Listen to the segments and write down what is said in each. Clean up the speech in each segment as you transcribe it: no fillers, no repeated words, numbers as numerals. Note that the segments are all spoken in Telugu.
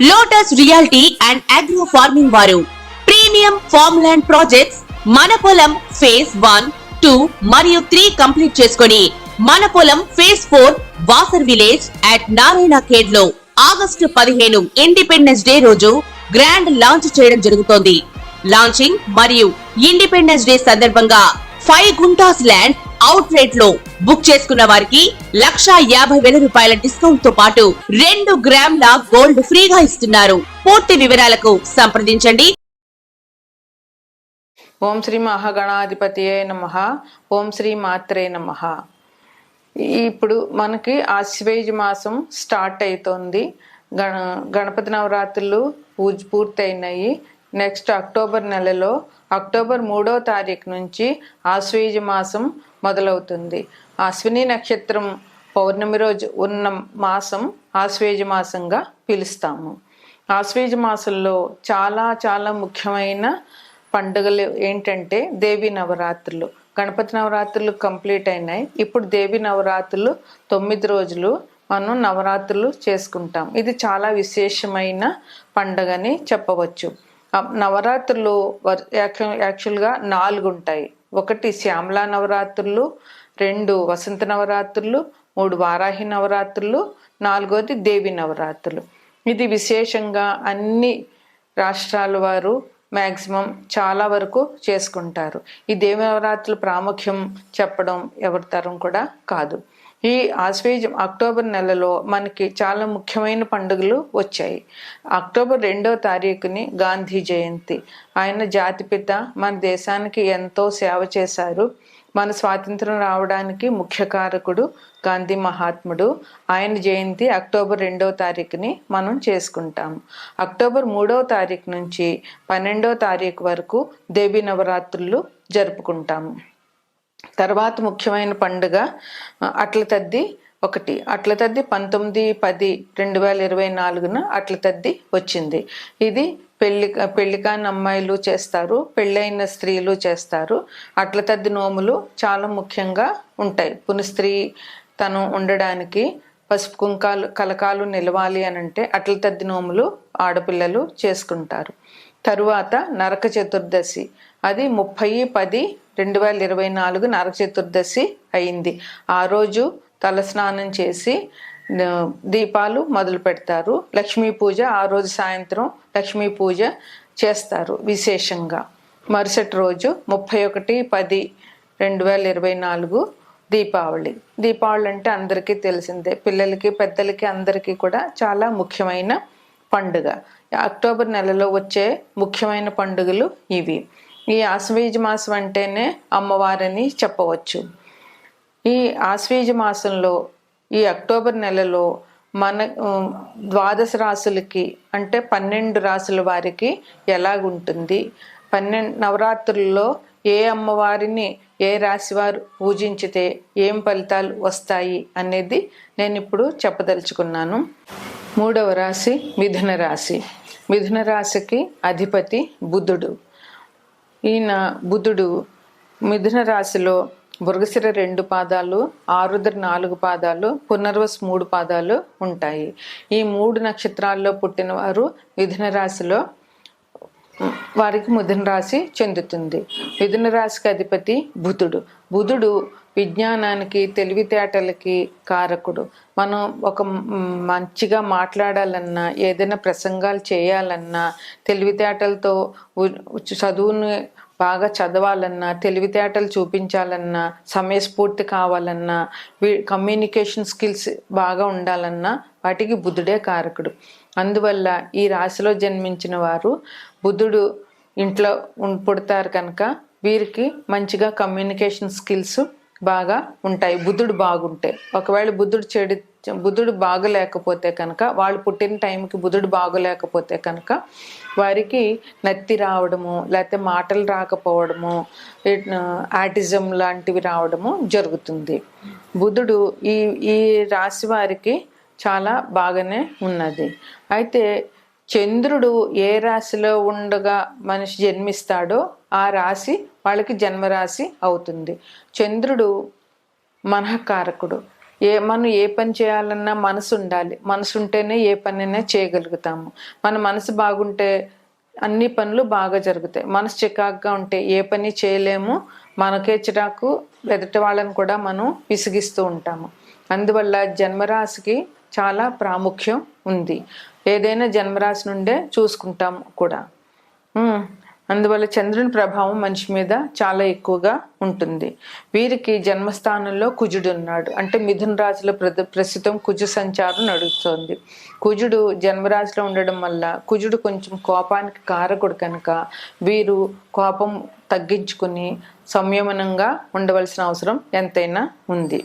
Lotus reality and agro farming వారు ప్రీమియం ఫార్మ్ ల్యాండ్ ప్రాజెక్ట్స్ మన పొలం ఫేజ్ 1, 2 మరియు 3 కంప్లీట్ చేసుకొని మన పొలం phase 4 Wasar village at Narayana Khed లో ఆగస్టు 15 ఇండిపెండెన్స్ డే రోజు గ్రాండ్ లాంచ్ చేయడం జరుగుతోంది. లాంచింగ్ మరియు ఇండిపెండెన్స్ డే సందర్భంగా 5 గుంటాస్ ల్యాండ్ అవుట్ రేట్ లో బుక్ చేసుకున్న వారికి ₹1,50,000 డిస్కౌంట్ తో పాటు 2 గ్రాముల గోల్డ్ ఫ్రీగా ఇస్తున్నారు. పూర్తి వివరాలకు సంప్రదించండి. ఓం శ్రీ మహాగణాధిపతియే నమః. ఓం శ్రీ మాత్రే నమః. ఇప్పుడు మనకి ఆశ్వేజ మాసం స్టార్ట్ అవుతోంది. గణపతి నవరాత్రులు పూర్తయినాయి. నెక్స్ట్ అక్టోబర్ నెలలో అక్టోబర్ 3వ తారీఖు నుంచి ఆశ్వేజ మాసం మొదలవుతుంది. అశ్విని నక్షత్రం పౌర్ణమి రోజు ఉన్న మాసం ఆశ్వేజ మాసంగా పిలుస్తాము. ఆశ్వేజ మాసంలో చాలా చాలా ముఖ్యమైన పండుగలు ఏంటంటే దేవి నవరాత్రులు. గణపతి నవరాత్రులు కంప్లీట్ అయినాయి. ఇప్పుడు దేవి నవరాత్రులు 9 రోజులు మనం నవరాత్రులు చేసుకుంటాం. ఇది చాలా విశేషమైన పండుగని చెప్పవచ్చు. నవరాత్రులు యాక్చువల్గా 4 ఉంటాయి. 1 శ్యామలా నవరాత్రులు, 2 వసంత నవరాత్రులు, 3 వారాహి నవరాత్రులు, 4వది దేవి నవరాత్రులు. ఇది విశేషంగా అన్ని రాష్ట్రాల వారు మ్యాక్సిమం చాలా వరకు చేసుకుంటారు. ఈ దేవి నవరాత్రుల ప్రాముఖ్యం చెప్పడం ఎవరి తరం కూడా కాదు. ఈ ఆశ్వేజం అక్టోబర్ నెలలో మనకి చాలా ముఖ్యమైన పండుగలు వచ్చాయి. అక్టోబర్ 2వ తారీఖుని గాంధీ జయంతి. ఆయన జాతిపిత, మన దేశానికి ఎంతో సేవ చేశారు. మన స్వాతంత్రం రావడానికి ముఖ్య కారకుడు గాంధీ మహాత్ముడు. ఆయన జయంతి అక్టోబర్ 2వ తారీఖుని మనం చేసుకుంటాము. అక్టోబర్ 3వ తారీఖు నుంచి 12వ తారీఖు వరకు దేవి నవరాత్రులు జరుపుకుంటాము. తర్వాత ముఖ్యమైన పండుగ అట్ల తద్ది 1. అట్ల తద్ది 19/10/2024 అట్ల తద్ది వచ్చింది. ఇది పెళ్లికాని అమ్మాయిలు చేస్తారు, పెళ్ళైన స్త్రీలు చేస్తారు. అట్ల తద్ది నోములు చాలా ముఖ్యంగా ఉంటాయి. పునిస్త్రీ తను ఉండడానికి పసుపు కుంకాలు కలకాలు నిలవాలి అని అంటే అట్ల తద్ది నోములు ఆడపిల్లలు చేసుకుంటారు. తరువాత నరక చతుర్దశి. అది 30/10/2024 నరక చతుర్దశి అయింది. ఆ రోజు తలస్నానం చేసి దీపాలు మొదలు పెడతారు. లక్ష్మీ పూజ ఆ రోజు సాయంత్రం లక్ష్మీ పూజ చేస్తారు విశేషంగా. మరుసటి రోజు 31/10/2024 దీపావళి. దీపావళి అంటే అందరికీ తెలిసిందే. పిల్లలకి పెద్దలకి అందరికీ కూడా చాలా ముఖ్యమైన పండుగ. అక్టోబర్ నెలలో వచ్చే ముఖ్యమైన పండుగలు ఇవి. ఈ ఆశ్వేజ మాసం అంటేనే అమ్మవారని చెప్పవచ్చు. ఈ ఆశ్వేజ మాసంలో ఈ అక్టోబర్ నెలలో మన 12 రాసులకి అంటే 12 రాసుల వారికి ఎలాగుంటుంది, 12 నవరాత్రుల్లో ఏ అమ్మవారిని ఏ రాశి వారు పూజించితే ఏం ఫలితాలు వస్తాయి అనేది నేను ఇప్పుడు చెప్పదలుచుకున్నాను. 3వ రాశి మిథున రాశి. మిథున రాశికి అధిపతి బుధుడు. ఈయన బుధుడు మిథున రాశిలో మృగశిర 2 పాదాలు, ఆరుద్ర 4 పాదాలు, పునర్వసు 3 పాదాలు ఉంటాయి. ఈ 3 నక్షత్రాల్లో పుట్టిన వారు మిథున రాశిలో వారికి మిథున రాశి చెందుతుంది. మిథున రాశికి అధిపతి బుధుడు. బుధుడు విజ్ఞానానికి, తెలివితేటలకి కారకుడు. మనం ఒక మంచిగా మాట్లాడాలన్నా, ఏదైనా ప్రసంగాలు చేయాలన్నా, తెలివితేటలతో చదువుని బాగా చదవాలన్నా, తెలివితేటలు చూపించాలన్నా, సమయస్ఫూర్తి కావాలన్నా, కమ్యూనికేషన్ స్కిల్స్ బాగా ఉండాలన్నా వాటికి బుధుడే కారకుడు. అందువల్ల ఈ రాశిలో జన్మించిన వారు బుధుడు ఇంట్లో పుడతారు కనుక వీరికి మంచిగా కమ్యూనికేషన్ స్కిల్స్ బాగా ఉంటాయి బుధుడు బాగుంటే. ఒకవేళ బుధుడు బాగలేకపోతే కనుక, వాళ్ళు పుట్టిన టైంకి బుధుడు బాగలేకపోతే కనుక వారికి నత్తి రావడము, లేకపోతే మాటలు రాకపోవడము, ఆటిజం లాంటివి రావడము జరుగుతుంది. బుధుడు ఈ రాశి వారికి చాలా బాగానే ఉన్నది. అయితే చంద్రుడు ఏ రాశిలో ఉండగా మనిషి జన్మిస్తాడో ఆ రాశి వాళ్ళకి జన్మరాశి అవుతుంది. చంద్రుడు మనఃకారకుడు. మనం ఏ పని చేయాలన్నా మనసు ఉండాలి. మనసు ఉంటేనే ఏ పనైనా చేయగలుగుతాము. మన మనసు బాగుంటే అన్ని పనులు బాగా జరుగుతాయి. మనసు చికాకుగా ఉంటే ఏ పని చేయలేము. మనకే చిరాకు, ఎదుటి వాళ్ళని కూడా మనం విసిగిస్తూ ఉంటాము. అందువల్ల జన్మరాశికి చాలా ప్రాముఖ్యం ఉంది. ఏదైనా జన్మరాశి నుండే చూసుకుంటాము కూడా. అందువల్ల చంద్రుని ప్రభావం మనిషి మీద చాలా ఎక్కువగా ఉంటుంది. వీరికి జన్మస్థానంలో కుజుడు ఉన్నాడు. అంటే మిథున రాశిలో ప్రస్తుతం కుజు సంచారం నడుస్తోంది. కుజుడు జన్మరాశిలో ఉండడం వల్ల కుజుడు కొంచెం కోపానికి కారకుడు కనుక వీరు కోపం తగ్గించుకుని సంయమనంగా ఉండవలసిన అవసరం ఎంతైనా ఉంది.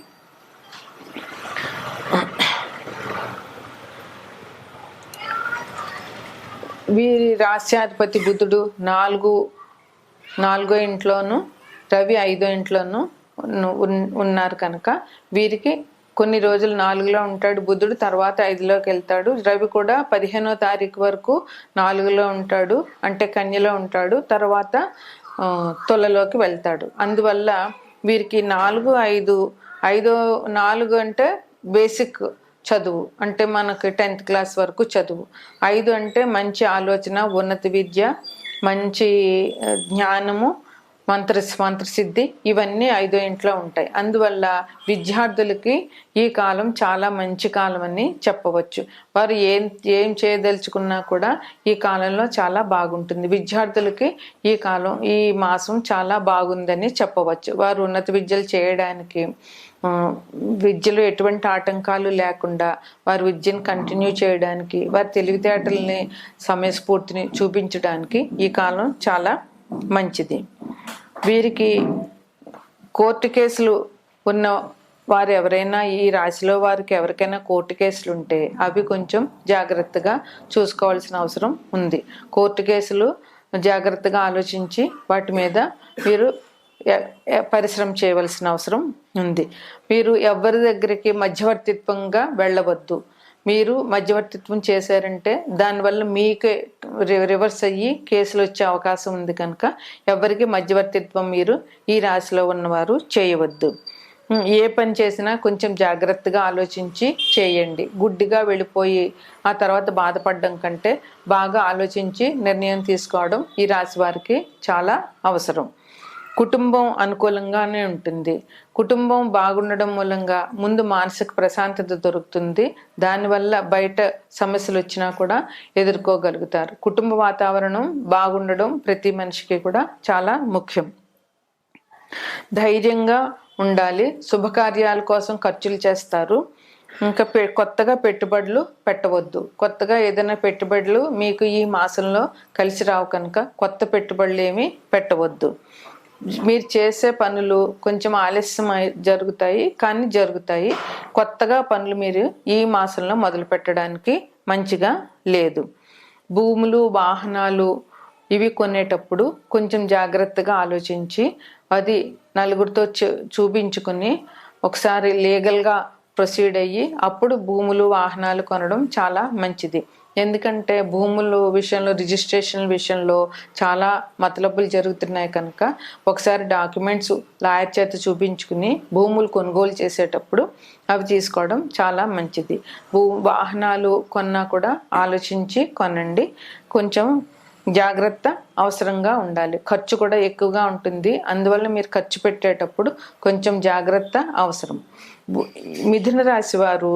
వీరి రాశ్యాధిపతి బుధుడు నాలుగో ఇంట్లోనూ, రవి 5వ ఇంట్లోనూ ఉన్నారు కనుక వీరికి కొన్ని రోజులు 4లో ఉంటాడు బుధుడు, తర్వాత 5లోకి వెళ్తాడు. రవి కూడా 15వ తారీఖు వరకు 4లో ఉంటాడు, అంటే కన్యలో ఉంటాడు. తర్వాత తులలోకి వెళ్తాడు. అందువల్ల వీరికి 4, 5 4 అంటే బేసిక్ చదువు, అంటే మనకు 10th క్లాస్ వరకు చదువు. 5 అంటే మంచి ఆలోచన, ఉన్నత విద్య, మంచి జ్ఞానము, మంత్రసిద్ధి, ఇవన్నీ 5వ ఇంట్లో ఉంటాయి. అందువల్ల విద్యార్థులకి ఈ కాలం చాలా మంచి కాలం అని చెప్పవచ్చు. వారు ఏం చేయదలుచుకున్నా కూడా ఈ కాలంలో చాలా బాగుంటుంది. విద్యార్థులకి ఈ మాసం చాలా బాగుందని చెప్పవచ్చు. వారు ఉన్నత విద్యలు చేయడానికి, విద్యలో ఎటువంటి ఆటంకాలు లేకుండా వారి విద్యను కంటిన్యూ చేయడానికి, వారి తెలివితేటల్ని, సమయస్ఫూర్తిని చూపించడానికి ఈ కాలం చాలా మంచిది. వీరికి కోర్టు కేసులు ఉన్న వారు ఎవరైనా, ఈ రాశిలో వారికి ఎవరికైనా కోర్టు కేసులు ఉంటే అవి కొంచెం జాగ్రత్తగా చూసుకోవాల్సిన అవసరం ఉంది. కోర్టు కేసులు జాగ్రత్తగా ఆలోచించి వాటి మీద వీరు పరిశ్రమ చేయవలసిన అవసరం ఉంది. మీరు ఎవరి దగ్గరికి మధ్యవర్తిత్వంగా వెళ్ళవద్దు. మీరు మధ్యవర్తిత్వం చేశారంటే దానివల్ల మీకే రివర్స్ అయ్యి కేసులు వచ్చే అవకాశం ఉంది కనుక ఎవరికి మధ్యవర్తిత్వం మీరు ఈ రాశిలో ఉన్నవారు చేయవద్దు. ఏ పని చేసినా కొంచెం జాగ్రత్తగా ఆలోచించి చేయండి. గుడ్డిగా వెళ్ళిపోయి ఆ తర్వాత బాధపడడం కంటే బాగా ఆలోచించి నిర్ణయం తీసుకోవడం ఈ రాశి వారికి చాలా అవసరం. కుటుంబం అనుకూలంగానే ఉంటుంది. కుటుంబం బాగుండడం మూలంగా ముందు మానసిక ప్రశాంతత దొరుకుతుంది. దానివల్ల బయట సమస్యలు వచ్చినా కూడా ఎదుర్కోగలుగుతారు. కుటుంబ వాతావరణం బాగుండడం ప్రతి మనిషికి కూడా చాలా ముఖ్యం. ధైర్యంగా ఉండాలి. శుభకార్యాల కోసం ఖర్చులు చేస్తారు. ఇంకా కొత్తగా పెట్టుబడులు పెట్టవద్దు. కొత్తగా ఏదైనా పెట్టుబడులు మీకు ఈ మాసంలో కలిసి రావు కనుక కొత్త పెట్టుబడులు ఏమీ పెట్టవద్దు. మీరు చేసే పనులు కొంచెం ఆలస్యం జరుగుతాయి, కానీ జరుగుతాయి. కొత్తగా పనులు మీరు ఈ మాసంలో మొదలు పెట్టడానికి మంచిగా లేదు. భూములు, వాహనాలు ఇవి కొనేటప్పుడు కొంచెం జాగ్రత్తగా ఆలోచించి అది నలుగురితో చూపించుకుని ఒకసారి లీగల్గా ప్రొసీడ్ అయ్యి అప్పుడు భూములు, వాహనాలు కొనడం చాలా మంచిది. ఎందుకంటే భూముల విషయంలో, రిజిస్ట్రేషన్ విషయంలో చాలా మతలబులు జరుగుతున్నాయి కనుక ఒకసారి డాక్యుమెంట్స్ లాయర్ చేత చూపించుకుని భూములు కొనుగోలు చేసేటప్పుడు అవి తీసుకోవడం చాలా మంచిది. వాహనాలు కొన్నా కూడా ఆలోచించి కొనండి. కొంచెం జాగ్రత్త అవసరంగా ఉండాలి. ఖర్చు కూడా ఎక్కువగా ఉంటుంది. అందువల్ల మీరు ఖర్చు పెట్టేటప్పుడు కొంచెం జాగ్రత్త అవసరం. మిథున రాశి వారు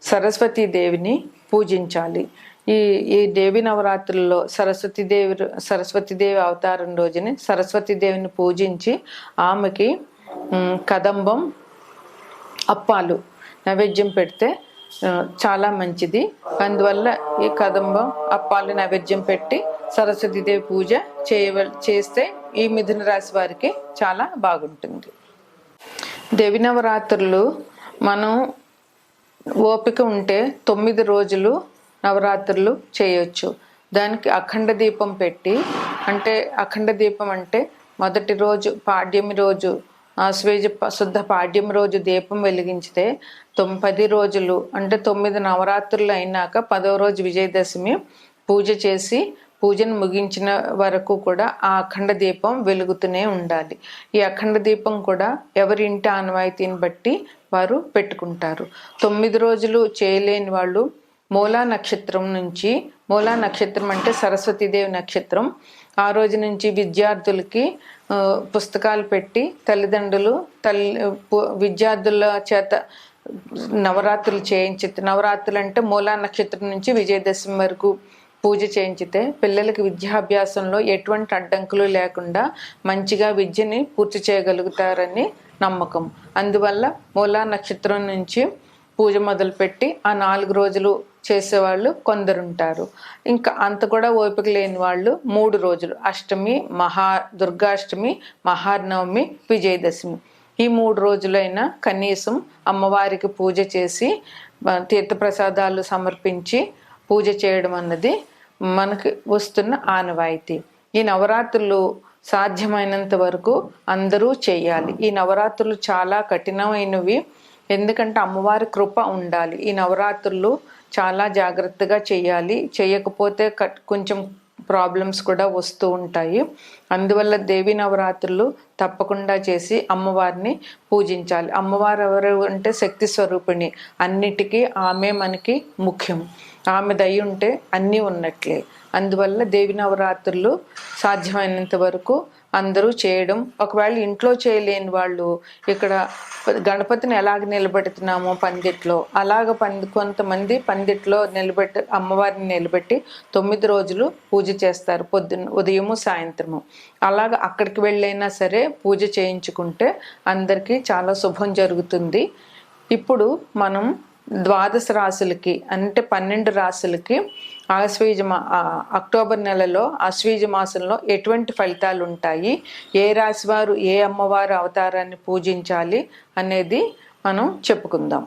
సరస్వతీదేవిని పూజించాలి. ఈ దేవి నవరాత్రుల్లో సరస్వతీదేవి అవతారం రోజుని సరస్వతీదేవిని పూజించి ఆమెకి కదంబం, అప్పాలు నైవేద్యం పెడితే చాలా మంచిది. అందువల్ల ఈ కదంబం, అప్పాలు నైవేద్యం పెట్టి సరస్వతీదేవి పూజ చేస్తే ఈ మిథున రాశి వారికి చాలా బాగుంటుంది. దేవి నవరాత్రులు మనం ఓపిక ఉంటే 9 రోజులు నవరాత్రులు చేయొచ్చు. దానికి అఖండ దీపం పెట్టి, అంటే అఖండ దీపం అంటే మొదటి రోజు పాడ్యమి రోజు, ఆశ్వేజ శుద్ధ పాడ్యమి రోజు దీపం వెలిగించితే 10 రోజులు, అంటే 9 నవరాత్రులు అయినాక 10వ రోజు విజయదశమి పూజ చేసి పూజను ముగించిన వరకు కూడా ఆ అఖండ దీపం వెలుగుతూనే ఉండాలి. ఈ అఖండ దీపం కూడా ఎవరి ఇంటి ఆనవాయితీని బట్టి వారు పెట్టుకుంటారు. 9 రోజులు చేయలేని వాళ్ళు మూలా నక్షత్రం నుంచి, మూలా నక్షత్రం అంటే సరస్వతీదేవి నక్షత్రం, ఆ రోజు నుంచి విద్యార్థులకి పుస్తకాలు పెట్టి తల్లిదండ్రులు విద్యార్థుల చేత నవరాత్రులు నవరాత్రులు అంటే మూలా నక్షత్రం నుంచి విజయదశమి వరకు పూజ చేయించితే పిల్లలకి విద్యాభ్యాసంలో ఎటువంటి అడ్డంకులు లేకుండా మంచిగా విద్యని పూర్తి చేయగలుగుతారని నమ్మకం. అందువల్ల మూలా నక్షత్రం నుంచి పూజ మొదలుపెట్టి ఆ 4 రోజులు చేసేవాళ్ళు కొందరుంటారు. ఇంకా అంత కూడా ఓపిక లేని వాళ్ళు 3 రోజులు, అష్టమి, దుర్గాష్టమి, మహానవమి, విజయదశమి, ఈ 3 రోజులైనా కనీసం అమ్మవారికి పూజ చేసి తీర్థప్రసాదాలు సమర్పించి పూజ చేయడం అన్నది మనకి వస్తున్న ఆనవాయితీ. ఈ నవరాత్రులు సాధ్యమైనంత వరకు అందరూ చేయాలి. ఈ నవరాత్రులు చాలా కఠినమైనవి, ఎందుకంటే అమ్మవారి కృప ఉండాలి. ఈ నవరాత్రులు చాలా జాగ్రత్తగా చేయాలి, చేయకపోతే కొంచెం ప్రాబ్లమ్స్ కూడా వస్తూ ఉంటాయి. అందువల్ల దేవి నవరాత్రులు తప్పకుండా చేసి అమ్మవారిని పూజించాలి. అమ్మవారు ఎవరు అంటే శక్తి స్వరూపిణి, అన్నిటికీ ఆమె మనకి ముఖ్యం. ఆమె దయ ఉంటే అన్నీ ఉన్నట్లే. అందువల్ల దేవి నవరాత్రులు సాధ్యమైనంత వరకు అందరూ చేయడం. ఒకవేళ ఇంట్లో చేయలేని వాళ్ళు ఇక్కడ గణపతిని ఎలాగ నిలబెడుతున్నామో పందిట్లో, అలాగ కొంతమంది పందిట్లో అమ్మవారిని నిలబెట్టి 9 రోజులు పూజ చేస్తారు, ఉదయము సాయంత్రము. అలాగ అక్కడికి వెళ్ళైనా సరే పూజ చేయించుకుంటే అందరికీ చాలా శుభం జరుగుతుంది. ఇప్పుడు మనం 12 రాశులకి అంటే 12 రాశులకి అక్టోబర్ నెలలో ఆశ్వీజ మాసంలో ఎటువంటి ఫలితాలు ఉంటాయి, ఏ రాశి వారు ఏ అమ్మవారు అవతారాన్ని పూజించాలి అనేది మనం చెప్పుకుందాం.